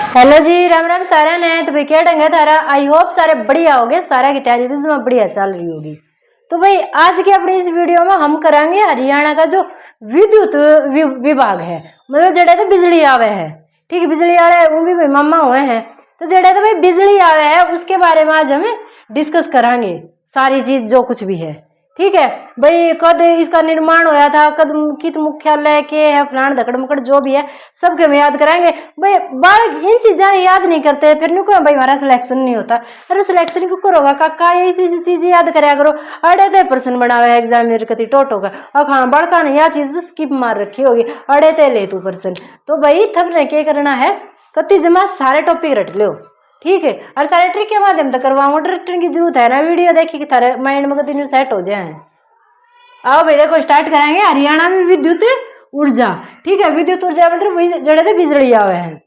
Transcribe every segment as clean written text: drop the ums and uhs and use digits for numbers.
Hello जी, राम राम सारा ने। तो भाई क्या ढंग है तारा? आई होप सारे बढ़िया होगे, सारा की तैयारी भी बढ़िया चल रही होगी। तो भाई आज की अपनी इस वीडियो में हम करांगे हरियाणा का जो विद्युत विभाग है, मतलब जड़े तो बिजली आवे है। ठीक है, बिजली आ रहा है, वो भी भाई मामा हुए हैं। तो जड़े तो भाई बिजली आवे है उसके बारे में आज हम डिस्कस करांगे सारी चीज जो कुछ भी है। ठीक है भाई, कद इसका निर्माण होया था, कद कित मुख्यालय के है, फलान धकड़ मुकड़ जो भी है सबके हम याद कराएंगे। भाई बालक इन चीजें याद नहीं करते, फिर नु भाई हमारा सिलेक्शन नहीं होता। अरे सिलेक्शन क्यों करोगा काका, ऐसी चीजें याद कराया करो। अड़े थे पर्सन बना हुआ है एग्जाम मेरे कति टोटो का, और हाँ बड़का ने यह चीज स्किप मार रखी होगी, अड़े थे ले तू पर्सन। तो भाई थब ने क्या करना है, कति जमा सारे टॉपिक रट लो। ठीक है, और सारे ट्रिक के माध्यम तक करवाऊंगा, ट्रिक की जरूरत है ना, वीडियो देखी कि थारे माइंड में कंटिन्यू सेट हो जाए। आओ भाई देखो स्टार्ट कराएंगे हरियाणा में विद्युत ऊर्जा। ठीक है, विद्युत ऊर्जा मतलब जड़े थे बिजली आवे हैं।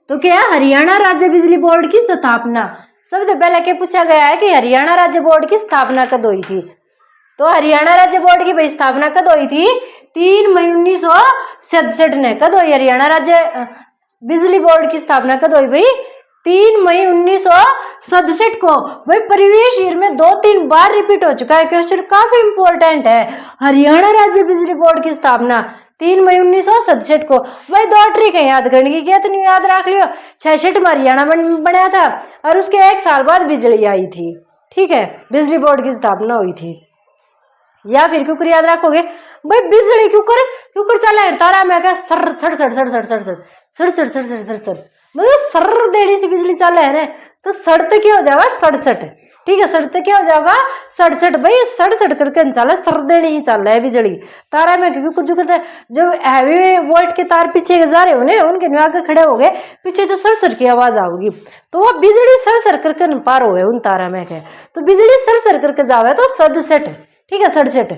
तो क्या हरियाणा राज्य बिजली बोर्ड की स्थापना, सबसे पहले क्या पूछा गया है कि हरियाणा राज्य बोर्ड की स्थापना कब हुई थी। तो हरियाणा राज्य बोर्ड की भाई स्थापना कब हुई थी? 3 मई 1967 ने। कब हुई हरियाणा राज्य बिजली बोर्ड की स्थापना? कब हुई भाई? 3 मई 1967 को। भाई परिवेश ईयर में 2-3 बार रिपीट हो चुका है क्वेश्चन, काफी इंपॉर्टेंट है। हरियाणा राज्य बिजली बोर्ड की स्थापना 3 मई 1967 को। भाई 2 ट्रिक है याद करने की, क्या तो नहीं याद रख लियो। 66 में हरियाणा बनाया था और उसके 1 साल बाद बिजली आई थी। ठीक है, बिजली बोर्ड की स्थापना हुई थी। या फिर क्यों याद रखोगे भाई, बिजली क्यों चला तारा में क्या सर सड़ सड़ सड़ सड़ सड़ सड़ सड़ सड़ सड़ सड़ सड़ सड़, मतलब सर देड़ी से बिजली चल है ना, तो सड़ते क्या हो जाएगा 67। ठीक है, सड़ते क्या हो जाएगा 67। भाई 67 करके चला, सर देड़ी ही चल रहा है बिजली तारा में। क्योंकि कुछ कहते हैं जब हैवी वोल्ट के तार पीछे जा रहे हो उनके आगे खड़े हो गए पीछे, तो सर की आवाज आओगी, तो वो बिजली सर करके पार हो गए उन तारा में के। तो बिजली सर करके जावे तो 67। ठीक है 67।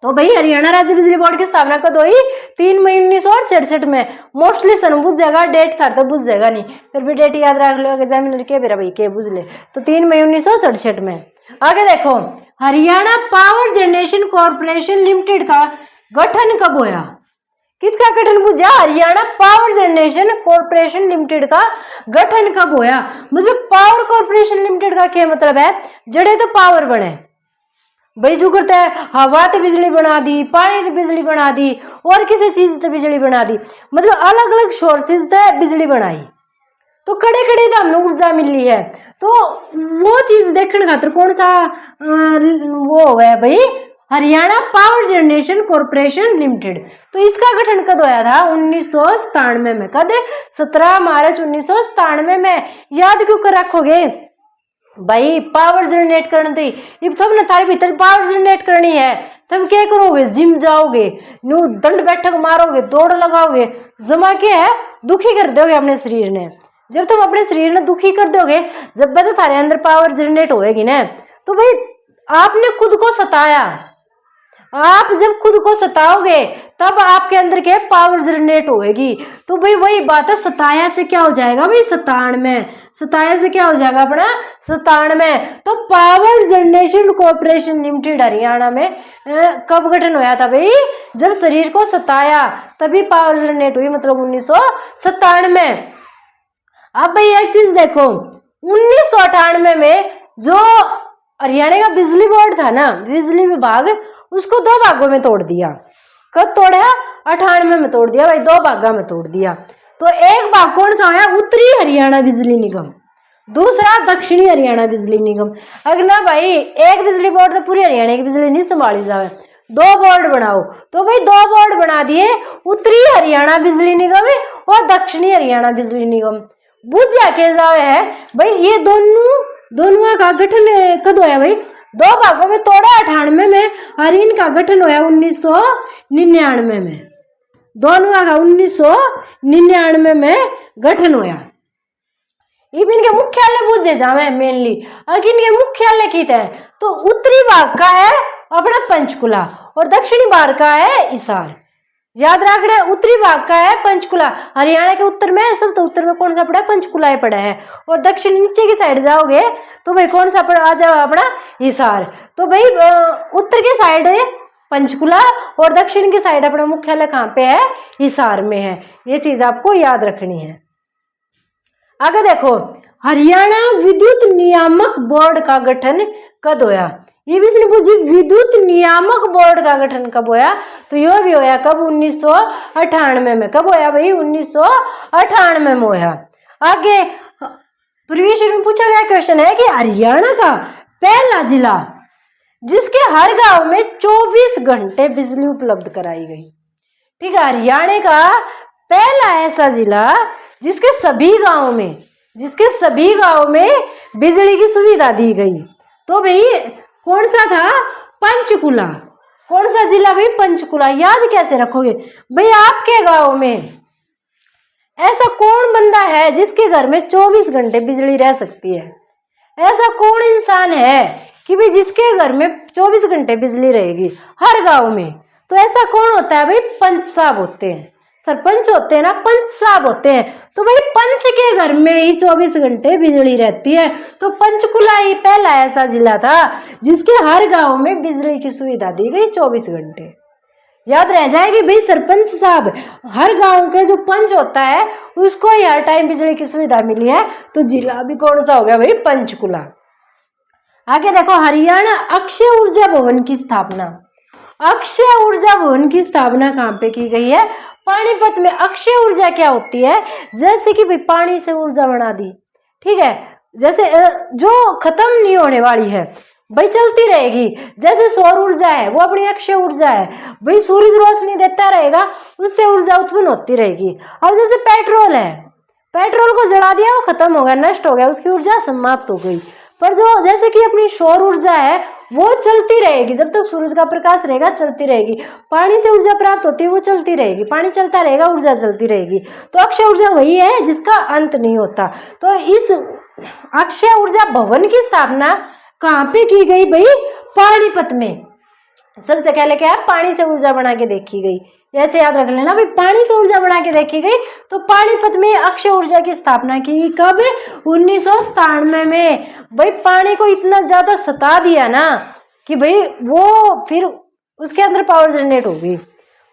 तो भाई हरियाणा राज्य बिजली बोर्ड की स्थापना कब हुई? 3 मई 1967 में। मोस्टली सन बुझ जाएगा, डेट था तो बुझ जाएगा नहीं, फिर भी डेट याद रख लो एग्जामिनर के बेरा भाई के बुझ ले। तो 3 मई 1967 में। आगे देखो, Haryana power generation corporation limited का गठन कब हुआ? किसका गठन पूछा? Haryana power generation corporation limited का गठन कब हुआ? मतलब पावर कॉर्पोरेशन लिमिटेड का क्या मतलब है? जड़े तो पावर बने भाई, जो करता है हवा तो बिजली बना दी, पानी तो बिजली बना दी, और किसी चीज से बिजली बना दी, मतलब अलग अलग सोर्सेज से बिजली बनाई, तो कड़े कड़े हमने ऊर्जा मिली है। तो वो चीज देखने खातर कौन सा वो है भाई? Haryana power generation corporation limited. तो इसका गठन कब होया था? 1997 में। कद? 17 मार्च 1997 में। याद क्यों कर रखोगे भाई? पावर जनरेट करनी थी, अब सब ने तारे भीतर पावर जनरेट करनी है, तब क्या करोगे? जिम जाओगे, न्यू दंड बैठक मारोगे, दौड़ लगाओगे, जमा क्या है दुखी कर दोगे अपने शरीर ने। जब तुम अपने शरीर ने दुखी कर दोगे, जब तो सारे अंदर पावर जनरेट होएगी ना। तो भाई आपने खुद को सताया, आप जब खुद को सताओगे तब आपके अंदर के पावर जनरेट होएगी। तो भाई वही बात है, सताया से क्या हो जाएगा भाई? 97। सताया से क्या हो जाएगा अपना? 97। तो power generation corporation limited Haryana में कब गठन होया था भाई? जब शरीर को सताया तभी पावर जनरेट हुई, मतलब 1997। अब भाई एक चीज देखो, 1998 में जो हरियाणा का बिजली बोर्ड था ना, बिजली विभाग, उसको 2 भागों में तोड़ दिया। कब तोड़ा? 98 में तोड़ दिया भाई, 2 भागों में तोड़ दिया। तो एक भाग कौन सा होया? उत्तरी हरियाणा बिजली निगम, दूसरा दक्षिणी हरियाणा बिजली निगम। अगर ना भाई एक बिजली बोर्ड तो पूरी हरियाणा की बिजली नहीं संभाली जाए, 2 बोर्ड बनाओ। तो भाई 2 बोर्ड बना दिए, उत्तरी हरियाणा बिजली निगम और दक्षिणी हरियाणा बिजली निगम। बुझा के जावे है भाई, ये दोनों का गठन कब होया भाई? 2 भागों में तोड़ा 98 में, और इनका गठन होया 1999 में। दोनों का 1999 में गठन होया। इनके मुख्यालय पूछे जावे मेनली, अगर इनके मुख्यालय की है तो उत्तरी भाग का है अपना पंचकुला और दक्षिणी भाग का है हिसार। याद रखना है, उत्तरी भाग का है पंचकुला, हरियाणा के उत्तर में, सब तो उत्तर में कौन सा पड़ा है? पंचकुला ही पड़ा है। और दक्षिण नीचे की साइड जाओगे तो भाई कौन सा पड़ा आ जाओ अपना हिसार। तो भाई उत्तर की साइड पंचकुला, और दक्षिण की साइड अपना मुख्यालय कहाँ पे है, हिसार में है। ये चीज आपको याद रखनी है। आगे देखो, हरियाणा विद्युत नियामक बोर्ड का गठन कब होया। ये भी इसने पूछी, विद्युत नियामक बोर्ड का गठन कब होया, तो यह भी होया कब, 1998 में। कब होया भाई, 1998 में होया। आगे प्रीवियस ईयर में पूछा गया क्वेश्चन है कि हरियाणा का पहला जिला जिसके हर गांव में 24 घंटे बिजली उपलब्ध कराई गई। ठीक है, हरियाणा का पहला ऐसा जिला जिसके सभी गांव में बिजली की सुविधा दी गई, तो भाई कौन सा था, पंचकुला। कौन सा जिला भाई, पंचकुला। याद कैसे रखोगे भाई, आपके गांव में ऐसा कौन बंदा है जिसके घर में 24 घंटे बिजली रह सकती है। ऐसा कौन इंसान है कि भाई जिसके घर में 24 घंटे बिजली रहेगी हर गांव में। तो ऐसा कौन होता है भाई, पंच साहब होते हैं, सरपंच होते हैं ना, पंच साहब होते हैं। तो भाई पंच के घर में ही 24 घंटे बिजली रहती है। तो पंचकुला ही पहला ऐसा जिला था जिसके हर गांव में बिजली की सुविधा दी गई 24 घंटे। याद रह जाएगी भाई, सरपंच साहब, हर गांव के जो पंच होता है उसको ही हर टाइम बिजली की सुविधा मिली है। तो जिला भी कौन सा हो गया भाई, पंचकुला। आगे देखो, हरियाणा अक्षय ऊर्जा भवन की स्थापना। अक्षय ऊर्जा भवन की स्थापना कहाँ पे की गई है, पानीपत में। अक्षय ऊर्जा क्या होती है, जैसे कि भाई पानी से ऊर्जा बना दी, ठीक है, जैसे जो खत्म नहीं होने वाली है भाई, चलती रहेगी। जैसे सौर ऊर्जा है वो अपनी अक्षय ऊर्जा है भाई, सूरज रोशनी देता रहेगा, उससे ऊर्जा उत्पन्न होती रहेगी। अब जैसे पेट्रोल है, पेट्रोल को जला दिया, वो खत्म हो गया, नष्ट हो गया, उसकी ऊर्जा समाप्त हो गई। पर जो जैसे कि अपनी सौर ऊर्जा है वो चलती रहेगी, जब तक सूरज का प्रकाश रहेगा चलती रहेगी। पानी से ऊर्जा प्राप्त होती है, वो चलती रहेगी, पानी चलता रहेगा, ऊर्जा चलती रहेगी। तो अक्षय ऊर्जा वही है जिसका अंत नहीं होता। तो इस अक्षय ऊर्जा भवन की स्थापना कहाँ पे की गई भाई, पानीपत में। सबसे पहले क्या है, पानी से ऊर्जा बना के देखी गई। ऐसे याद रख लेना भाई, पानी से ऊर्जा बना के देखी गई। तो पानीपत में अक्षय ऊर्जा की स्थापना की कब, 1997 में। भाई पानी को इतना ज्यादा सता दिया ना कि भाई वो फिर उसके अंदर पावर जनरेट हो गई।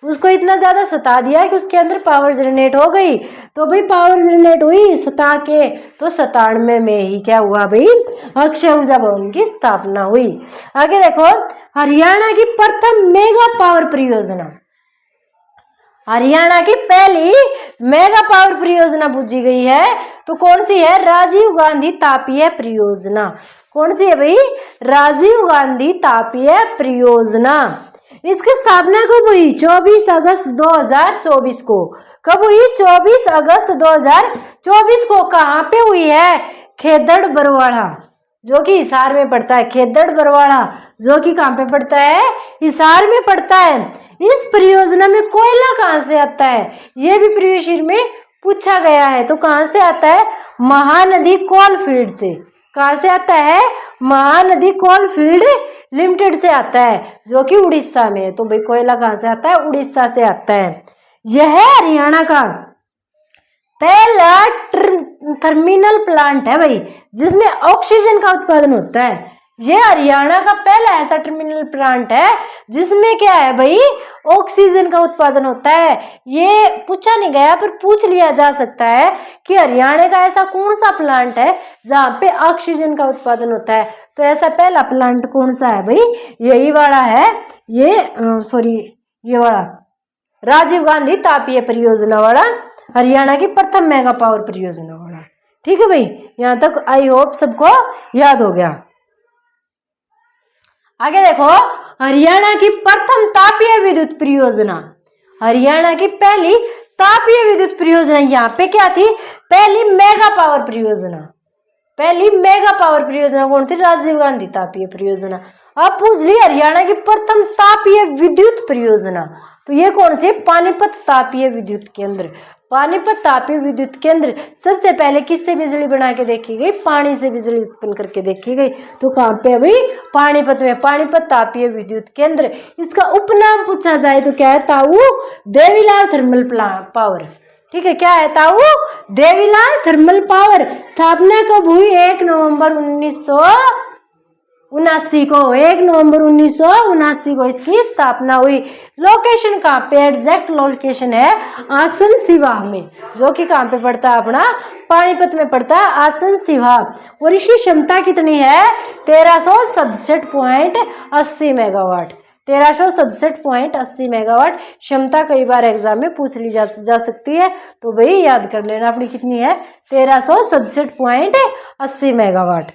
उसको इतना ज्यादा सता दिया कि उसके अंदर पावर जनरेट हो गई। तो भाई पावर जनरेट हुई सता के, तो 97 में ही क्या हुआ भाई, अक्षय ऊर्जा भवन की स्थापना हुई। आगे देखो, हरियाणा की प्रथम मेगा पावर परियोजना। हरियाणा की पहली मेगा पावर परियोजना पूछी गई है, तो कौन सी है, राजीव गांधी तापीय परियोजना। कौन सी है भाई, राजीव गांधी तापीय परियोजना। इसकी स्थापना कब हुई, 24 अगस्त 2024 को। कब हुई, 24 अगस्त 2024 को। कहाँ पे हुई है, खेदड़ बरवाड़ा, जो कि हिसार में पड़ता है। खेदड़ बरवाड़ा जो कि कहाँ पे पड़ता है, हिसार में पड़ता है। इस परियोजना में कोयला कहाँ से आता है, ये भी प्रीवियस ईयर में पूछा गया है। तो कहाँ से आता है, महानदी कोल फील्ड से। कहाँ से आता है, महानदी कोल फील्ड लिमिटेड से आता है, जो कि उड़ीसा में है। तो भाई कोयला कहाँ से आता है, उड़ीसा से आता है। यह हरियाणा का पहला थर्मिनल प्लांट है भाई, जिसमें ऑक्सीजन का उत्पादन होता है। ये हरियाणा का पहला ऐसा टर्मिनल प्लांट है जिसमें क्या है भाई, ऑक्सीजन का उत्पादन होता है। ये पूछा नहीं गया पर पूछ लिया जा सकता है कि हरियाणा का ऐसा कौन सा प्लांट है जहाँ पे ऑक्सीजन का उत्पादन होता है। तो ऐसा पहला प्लांट कौन सा है भाई, यही वाला है, ये वाला राजीव गांधी तापीय परियोजना वाला, हरियाणा की प्रथम मेगा पावर परियोजना वाला। ठीक है भाई, यहाँ तक आई होप सबको याद हो गया। आगे देखो, हरियाणा की प्रथम तापीय विद्युत परियोजना। हरियाणा की पहली तापीय विद्युत परियोजना यहाँ पे क्या थी, पहली मेगा पावर परियोजना। पहली मेगा पावर परियोजना कौन थी, राजीव गांधी तापीय परियोजना। अब पूछ ली हरियाणा की प्रथम तापीय विद्युत परियोजना, तो ये कौन सी, पानीपत तापीय विद्युत केंद्र। पानीपत तापीय विद्युत केंद्र सबसे पहले किससे बिजली बना के देखी गई, पानी से बिजली उत्पन्न करके देखी गई। तो कहाँ पे अभी, पानीपत में, पानीपत तापीय विद्युत केंद्र। इसका उपनाम पूछा जाए तो क्या है, ताऊ देवीलाल थर्मल पावर। ठीक है, क्या है, ताऊ देवीलाल थर्मल पावर। स्थापना कब हुई, 1 नवंबर 1900 79 को 1 नवंबर 1979 को इसकी स्थापना हुई। लोकेशन कहाँ पे, एग्जैक्ट लोकेशन है आसन सिवाह में, जो कि कहाँ पे पड़ता है, अपना पानीपत में पड़ता है आसन सिवाह। और इसकी क्षमता कितनी है, 1367.80 मेगावाट। 1367.80 मेगावाट क्षमता कई बार एग्जाम में पूछ ली जा सकती है, तो भाई याद कर लेना अपनी कितनी है, 1367.80 मेगावाट।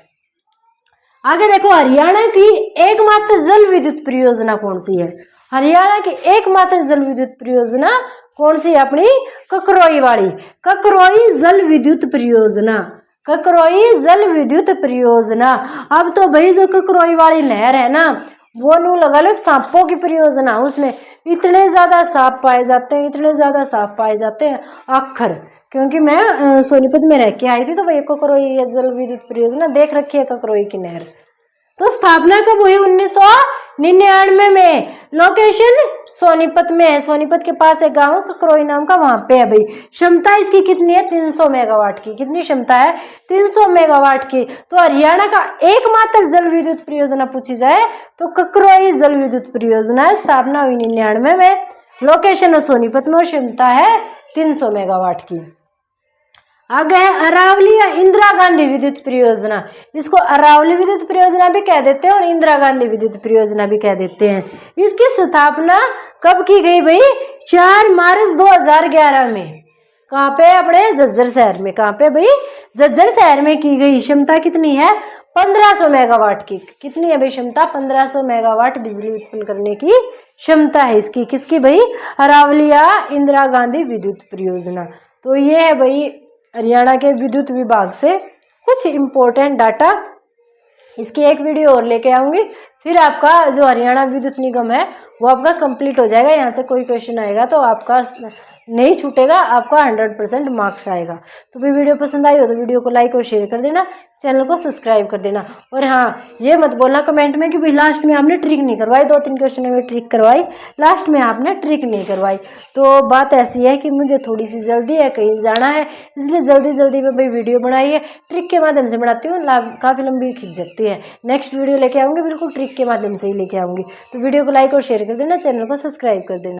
आगे देखो, हरियाणा की एकमात्र जल विद्युत परियोजना कौन सी है। हरियाणा की एकमात्र जल विद्युत परियोजना कौन सी है, अपनी ककरोई वाली, ककरोई जल विद्युत परियोजना, ककरोई जल विद्युत परियोजना। अब तो भाई जो ककरोई वाली नहर है ना, वो नू लगा लो सांपों की परियोजना, उसमें इतने ज्यादा सांप पाए जाते हैं, इतने ज्यादा सांप पाए जाते हैं अक्खर। क्योंकि मैं सोनीपत में रह के आई थी, तो भाई ककरोई जल विद्युत परियोजना देख रखी है, ककरोई की नहर। तो स्थापना कब हुई, 1999 में। लोकेशन सोनीपत में है, सोनीपत के पास एक गांव ककरोई नाम का, वहां पे है भाई। क्षमता इसकी कितनी है, 300 मेगावाट की। कितनी क्षमता है, 300 मेगावाट की। तो हरियाणा का एकमात्र जल विद्युत परियोजना पूछी जाए तो ककरोई जल विद्युत परियोजना, स्थापना हुई 99 में, लोकेशन है सोनीपत में, और क्षमता है 300 मेगावाट की। आगे है अरावली या इंदिरा गांधी विद्युत परियोजना। इसको अरावली विद्युत परियोजना भी कह देते हैं और इंदिरा गांधी विद्युत परियोजना भी कह देते हैं। इसकी स्थापना कब की गई भाई, 4 मार्च 2011 में। कहाँ पे, अपने झज्जर शहर में। कहाँ पे भाई, झज्जर शहर में की गई। क्षमता कितनी है, 1500 मेगावाट की। कितनी है भाई क्षमता, 1500 मेगावाट बिजली उत्पन्न करने की क्षमता है इसकी। किसकी भाई, अरावली या इंदिरा गांधी विद्युत परियोजना। तो ये है भाई हरियाणा के विद्युत विभाग से कुछ इम्पोर्टेंट डाटा। इसकी एक वीडियो और लेके आऊंगी, फिर आपका जो हरियाणा विद्युत निगम है वो आपका कंप्लीट हो जाएगा। यहाँ से कोई क्वेश्चन आएगा तो आपका नहीं छूटेगा, आपका 100% मार्क्स आएगा। तो भी वीडियो पसंद आई हो तो वीडियो को लाइक और शेयर कर देना, चैनल को सब्सक्राइब कर देना। और हाँ, ये मत बोलना कमेंट में कि भाई लास्ट में आपने ट्रिक नहीं करवाई, 2-3 क्वेश्चन में ट्रिक करवाई, लास्ट में आपने ट्रिक नहीं करवाई। तो बात ऐसी है कि मुझे थोड़ी सी जल्दी है, कहीं जाना है, इसलिए जल्दी में भाई वीडियो बनाई है। ट्रिक के माध्यम से बनाती हूँ, काफ़ी लंबी खिंच जाती है। नेक्स्ट वीडियो लेके आऊँगी, बिल्कुल ट्रिक के माध्यम से ही लेके आऊँगी। तो वीडियो को लाइक और शेयर कर देना, चैनल को सब्सक्राइब कर देना।